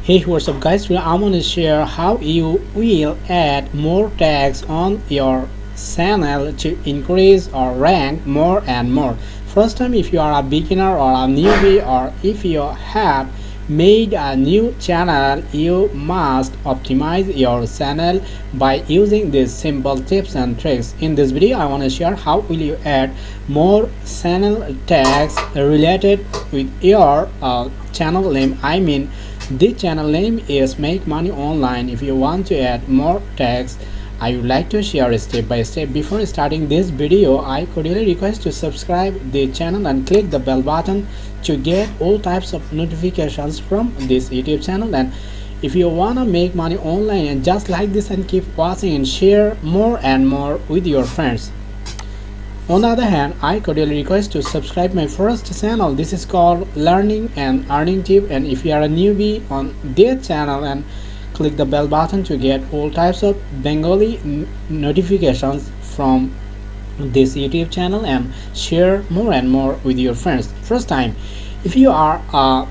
Hey, what's up guys? Today I'm going to share how you will add more tags on your channel to increase or rank more and more. First time, if you are a beginner or a newbie, or if you have made a new channel, you must optimize your channel by using these simple tips and tricks. In this video I want to share how will you add more channel tags related with your channel name. The channel name is Make Money Online. If you want to add more tags, I would like to share step by step. Before starting this video, I cordially request to subscribe the channel and click the bell button to get all types of notifications from this YouTube channel. And if you wanna make money online and just like this, and keep watching and share more and more with your friends. On the other hand, I cordially request to subscribe my first channel. This is called Learning and Earning Tip, and if you are a newbie on this channel, and click the bell button to get all types of Bengali notifications from this YouTube channel and share more and more with your friends. First time, if you are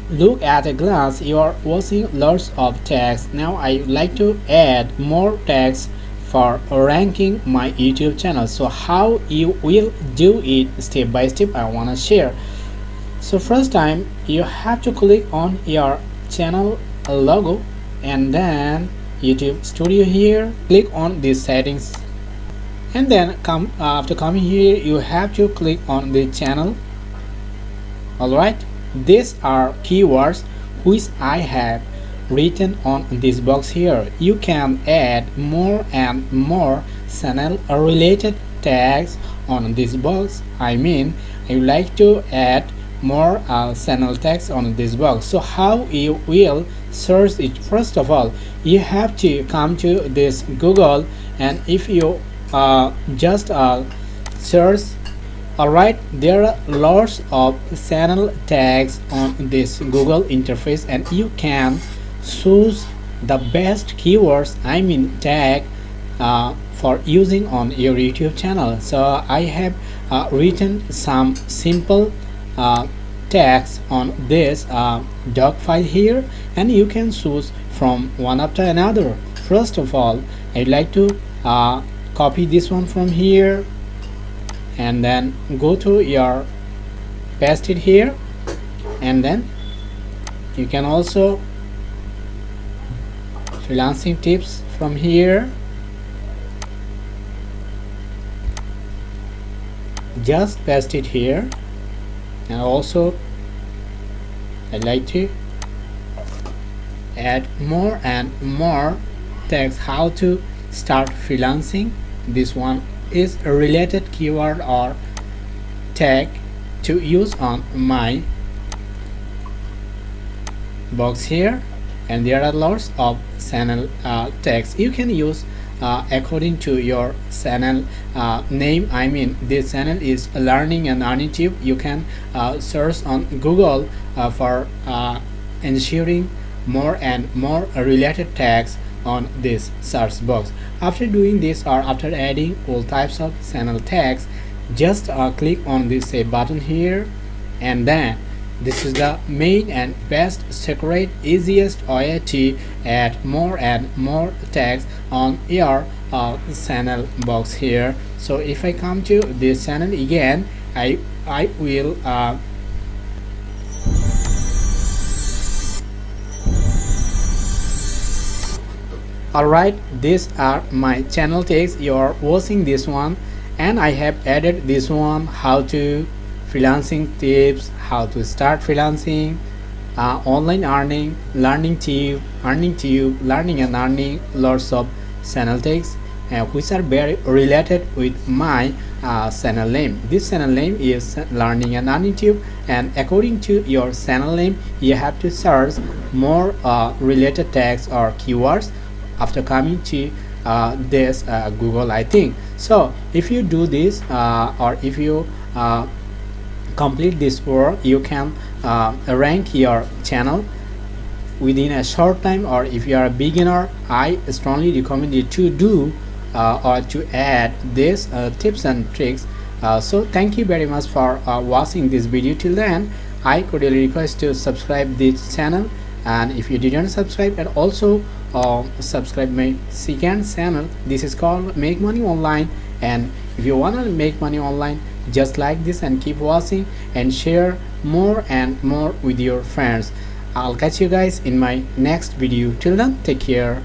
look at a glance, you are watching lots of tags. Now I would like to add more tags for ranking my YouTube channel. So how you will do it step by step, I want to share. So first time, you have to click on your channel logo and then YouTube Studio here, click on these settings, and then after coming here you have to click on the channel. Alright, these are keywords which I have written on this box here. You can add more and more channel related tags on this box. I would like to add more channel tags on this box. So how you will search it? First of all, you have to come to this Google, and if you just search, alright, there are lots of channel tags on this Google interface, and you can choose the best keywords, tag for using on your YouTube channel. So I have written some simple tags on this doc file here, and you can choose from one after another. First of all, I'd like to copy this one from here and then go to your paste it here, and then you can also freelancing tips from here, just paste it here. And also I'd like to add more and more tags, how to start freelancing. This one is a related keyword or tag to use on my box here, and there are lots of channel tags you can use according to your channel name. This channel is Learning and Earning Tip. You can search on Google for ensuring more and more related tags on this search box. After doing this, or after adding all types of channel tags, just click on this save button here, and then this is the main and best secret, easiest way to add more and more tags on your channel box here. So if I come to this channel again, I will alright, these are my channel tags. You are watching this one, and I have added this one, how to freelancing tips, how to start freelancing, online earning, learning tube, learning and earning, lots of channel tags which are very related with my channel name. This channel name is Learning and Earning Tube, and according to your channel name you have to search more related tags or keywords after coming to this Google, I think. So if you do this or if you complete this work, you can rank your channel within a short time. Or if you are a beginner, I strongly recommend you to do or to add these tips and tricks. So thank you very much for watching this video till then. I cordially request to subscribe this channel and if you didn't subscribe, and also subscribe my second channel. This is called Make Money Online, and if you wanna make money online, just like this and keep watching and share more and more with your friends. I'll catch you guys in my next video. Till then, take care.